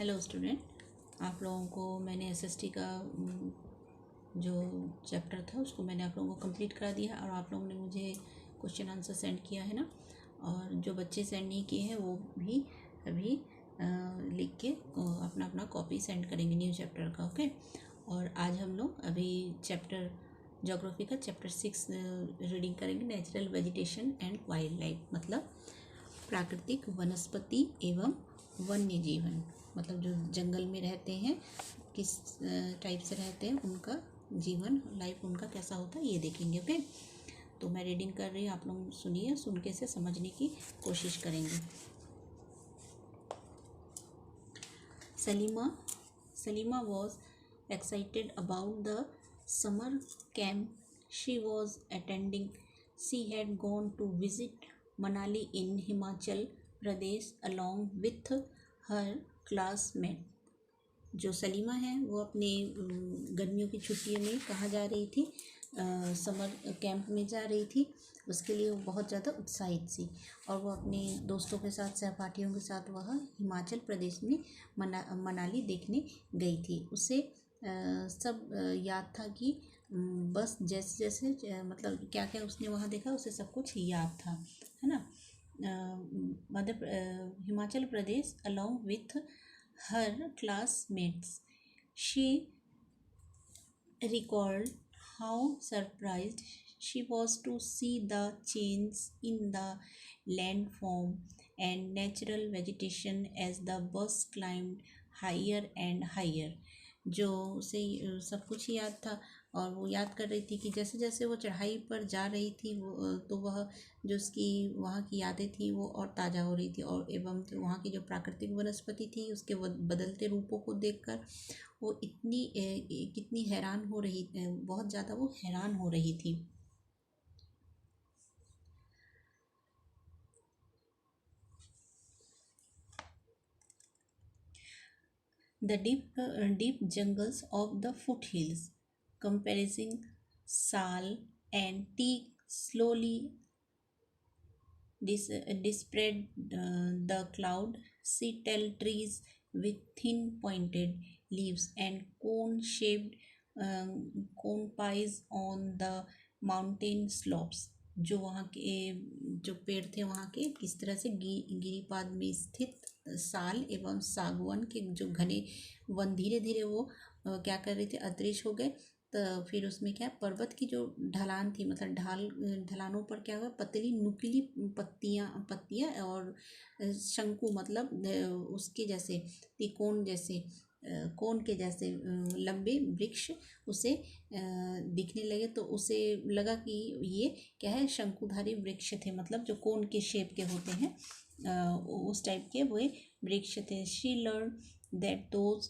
Hello student, आप लोगों को मैंने एसएसटी का जो चैप्टर था उसको मैंने आप लोगों को कंप्लीट करा दिया और आप लोगों ने मुझे क्वेश्चन आंसर सेंड किया है ना। और जो बच्चे सेंड नहीं किए हैं वो भी अभी लिख के अपना अपना कॉपी सेंड करेंगे न्यू चैप्टर का। ओके। और आज हम लोग अभी चैप्टर ज्योग्राफी का चैप्टर 6 रीडिंग करेंगे, natural vegetation and wild life, मतलब प्राकृतिक वनस्पति एवं वन्य जीवन, मतलब जो जंगल में रहते हैं किस टाइप से रहते हैं, उनका जीवन लाइफ उनका कैसा होता है ये देखेंगे। ओके, तो मैं रीडिंग कर रही हूँ, आप लोग सुनिए, सुन के से समझने की कोशिश करेंगे। Salima was excited about the summer camp she was attending. She had gone to visit Manali in Himachal Pradesh along with her classmate. जो सलीमा है वो अपने गर्मियों की छुट्टियों में कहाँ जा रही थी, समर कैंप में जा रही थी। उसके लिए वो बहुत ज़्यादा उत्साहित थी और वो अपने दोस्तों के साथ, सहपाठियों के साथ वह हिमाचल प्रदेश में मनाली देखने गई थी। उसे सब याद था कि बस जैसे जैसे मतलब क्या क्या उसने वहाँ देखा उसे सब कुछ याद था, है ना। Himachal Pradesh along with her classmates. She recalled how surprised she was to see the change in the landform and natural vegetation as the bus climbed higher and higher. जो उसे सब कुछ याद था और वो याद कर रही थी कि जैसे जैसे वो चढ़ाई पर जा रही थी वो तो वह जो उसकी वहाँ की यादें थी वो और ताज़ा हो रही थी, और एवं जो वहाँ की जो प्राकृतिक वनस्पति थी उसके बदलते रूपों को देखकर वो कितनी हैरान हो रही, बहुत ज़्यादा वो हैरान हो रही थी। The deep jungles of the foothills, comprising sal and teak, slowly spread the cloud. Sea-tall trees with thin pointed leaves and cone-shaped cone pies on the mountain slopes. जो वहाँ के जो पेड़ थे वहाँ के किस तरह से गिरिपाद में स्थित साल एवं सागवान के जो घने वन धीरे धीरे वो क्या कर रहे थे, अदृश्य हो गए। तो फिर उसमें क्या, पर्वत की जो ढलान थी, मतलब ढलानों पर क्या हुआ, पतली नुकीली पत्तियाँ और शंकु, मतलब उसके जैसे त्रिकोण जैसे कोन के जैसे लंबे वृक्ष उसे दिखने लगे। तो उसे लगा कि ये क्या है, शंकुधारी वृक्ष थे, मतलब जो कोन के शेप के होते हैं उस टाइप के वो वृक्ष थे। She learn that those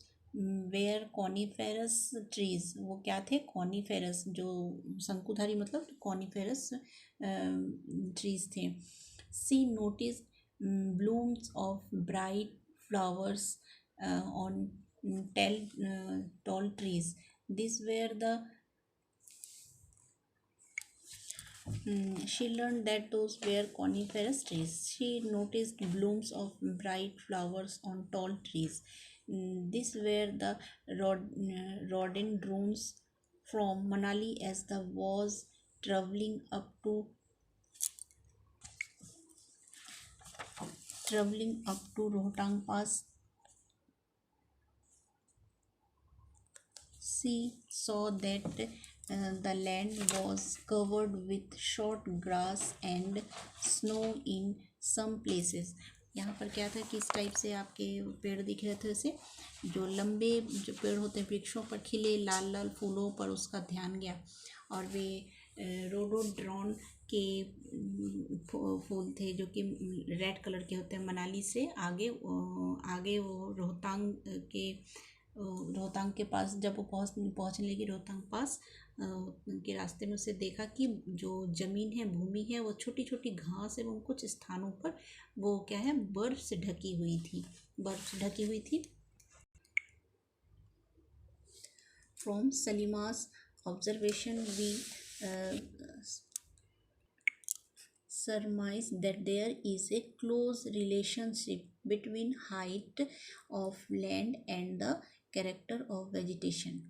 were coniferous trees, वो क्या थे, कॉनिफेरस, जो शंकुधारी मतलब कॉनिफेरस ट्रीज थे। She notice blooms of bright flowers on tall trees. These were the she learned that those were coniferous trees. She noticed blooms of bright flowers on tall trees. These were the rhododendrons from Manali as the was traveling up to Rohtang Pass. She saw that the land was covered with short grass and snow in some places. यहाँ पर क्या था कि इस type से आपके पेड़ दिख रहे थे, उसे जो लंबे जो पेड़ होते हैं वृक्षों पर खिले लाल लाल फूलों पर उसका ध्यान गया, और वे रोडोड्रॉन के फूल थे जो कि रेड कलर के होते हैं। मनाली से आगे वो रोहतांग के पास जब वो पहुँचने लगी, रोहतांग पास के रास्ते में उसे देखा कि जो ज़मीन है, भूमि है, वो छोटी छोटी घास एवं कुछ स्थानों पर वो क्या है, बर्फ से ढकी हुई थी। From Salima's observation, we surmise that there is a close relationship between height of land and the character of vegetation.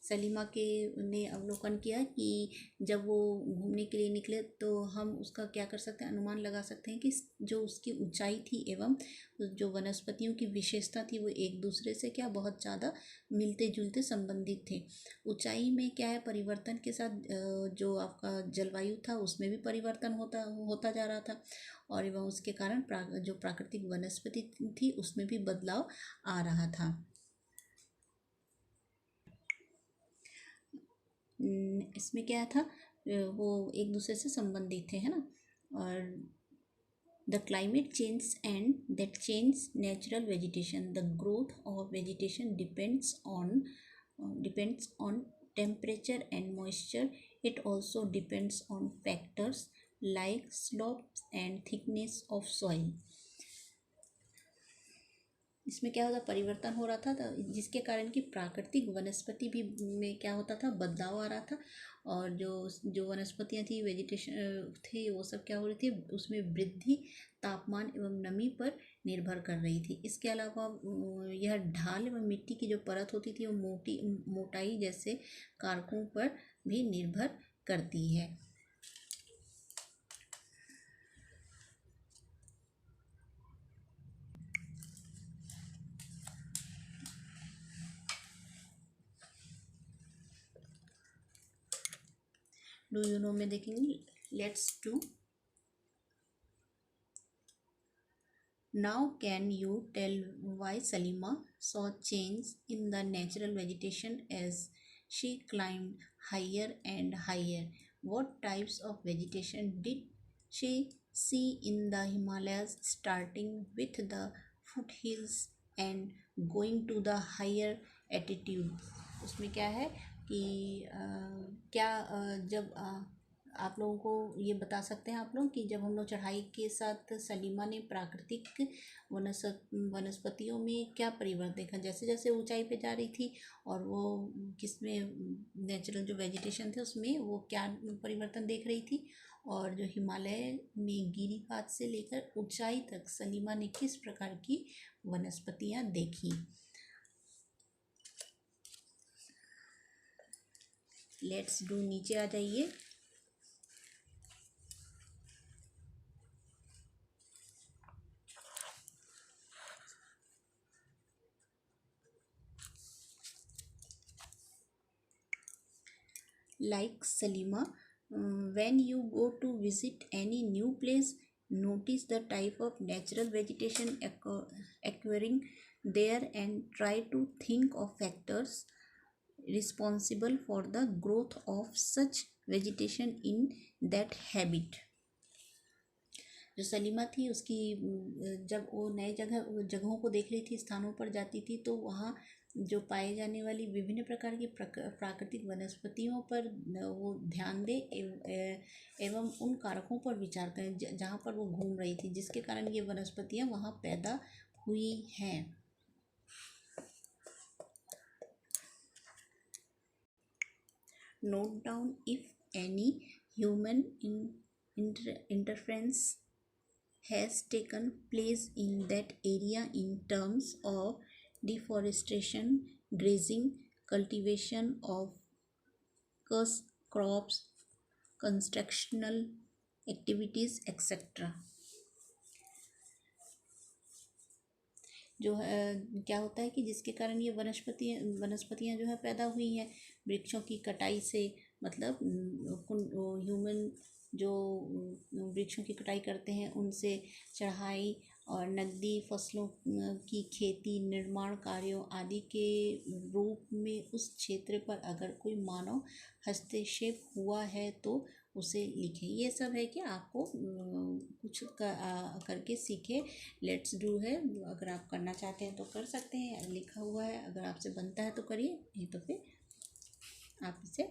Salima के ने अवलोकन किया कि जब वो घूमने के लिए निकले तो हम उसका क्या कर सकते हैं, अनुमान लगा सकते हैं कि जो उसकी ऊंचाई थी एवं जो वनस्पतियों की विशेषता थी वो एक दूसरे से क्या बहुत ज़्यादा मिलते जुलते संबंधित थे। ऊंचाई में क्या है, परिवर्तन के साथ जो आपका जलवायु था उसमें भी परिवर्तन होता होता जा रहा था और एवं उसके कारण जो प्राकृतिक वनस्पति थी उसमें भी बदलाव आ रहा था। इसमें क्या था, वो एक दूसरे से संबंधित थे, है ना। और the climate change and that change natural vegetation, the growth of vegetation depends on temperature and moisture, it also depends on factors like slope and thickness of soil. इसमें क्या होता, परिवर्तन हो रहा था जिसके कारण कि प्राकृतिक वनस्पति भी में क्या होता था, बदलाव आ रहा था और जो जो वनस्पतियाँ थी, वेजिटेशन थे, वो सब क्या हो रही थी, उसमें वृद्धि तापमान एवं नमी पर निर्भर कर रही थी। इसके अलावा यह ढाल एवं मिट्टी की जो परत होती थी वो मोटाई जैसे कारकों पर भी निर्भर करती है। डू यू नो में देखेंगे, let's do. Now can you tell why Salima saw change in the natural vegetation as she climbed higher and higher? What types of vegetation did she see in the Himalayas, starting with the foothills and going to the higher altitudes? उसमें क्या है कि क्या जब आप लोगों को ये बता सकते हैं आप लोग कि जब हम लोग चढ़ाई के साथ सलीमा ने प्राकृतिक वनस्पतियों में क्या परिवर्तन देखा, जैसे जैसे ऊंचाई पे जा रही थी और वो किसमें नेचुरल जो वेजिटेशन थे उसमें वो क्या परिवर्तन देख रही थी, और जो हिमालय में गिरिपात से लेकर ऊंचाई तक सलीमा ने किस प्रकार की वनस्पतियां देखी। लेट्स डू, नीचे आ जाइए। Like Salima, when you go to visit any new place, notice the type of natural vegetation occurring there and try to think of factors responsible for the growth of such vegetation in that habit. जो सलीमा थी उसकी जब वो नए जगहों को देख रही थी, स्थानों पर जाती थी, तो वहाँ जो पाए जाने वाली विभिन्न प्रकार की प्राकृतिक वनस्पतियों पर वो ध्यान दे एवं उन कारकों पर विचार करें जहाँ पर वो घूम रही थी, जिसके कारण ये वनस्पतियाँ वहाँ पैदा हुई हैं। Note down if any human interference has taken place in that area in terms of deforestation, grazing, cultivation of crops, constructional activities, etc. जो है क्या होता है कि जिसके कारण ये वनस्पतियाँ जो है पैदा हुई हैं, वृक्षों की कटाई से, मतलब ह्यूमन जो वृक्षों की कटाई करते हैं उनसे, चढ़ाई और नकदी फसलों की खेती, निर्माण कार्यों आदि के रूप में उस क्षेत्र पर अगर कोई मानव हस्तक्षेप हुआ है तो उसे लिखें। ये सब है कि आपको कुछ करके सीखे। लेट्स डू है, अगर आप करना चाहते हैं तो कर सकते हैं, लिखा हुआ है, अगर आपसे बनता है तो करिए, नहीं तो फिर आप इसे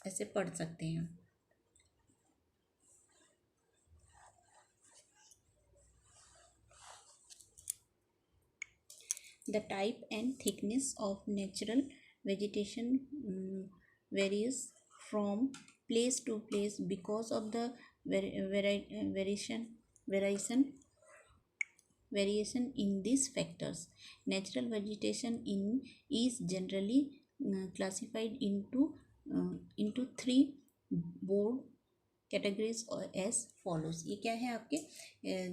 ऐसे पढ़ सकते हैं। The type and thickness of natural vegetation varies from place to place because of the variation variation in these factors. Natural vegetation in is generally classified into three broad categories और एज फॉलोज। ये क्या है आपके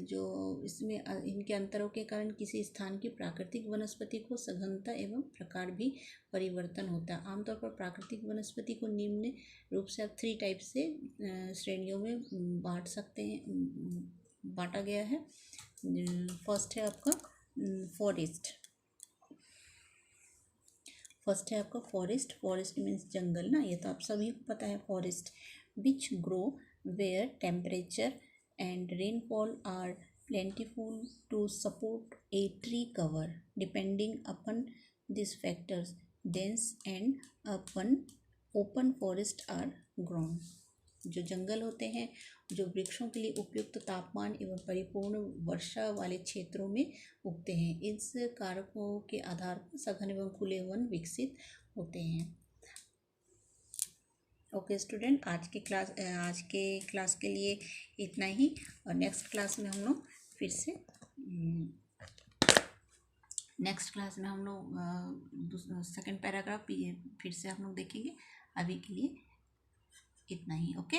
जो इसमें इनके अंतरों के कारण किसी स्थान की प्राकृतिक वनस्पति को सघनता एवं प्रकार भी परिवर्तन होता है। आमतौर पर प्राकृतिक वनस्पति को निम्न रूप से आप 3 टाइप से श्रेणियों में बांट सकते हैं, बांटा गया है। फर्स्ट है आपका फॉरेस्ट। फर्स्ट है आपका फॉरेस्ट। फॉरेस्ट मीन्स जंगल ना, ये तो आप सभी को पता है। Forest which grow where temperature and rainfall are plentiful to support a tree cover. Depending upon these factors, dense and open forest are grown. जो जंगल होते हैं जो वृक्षों के लिए उपयुक्त तापमान एवं परिपूर्ण वर्षा वाले क्षेत्रों में उगते हैं। इस कारकों के आधार पर सघन एवं खुले वन विकसित होते हैं। ओके स्टूडेंट, आज के क्लास के लिए इतना ही। और नेक्स्ट क्लास में हम लोग सेकंड पैराग्राफ फिर से हम लोग देखेंगे। अभी के लिए इतना ही। ओके।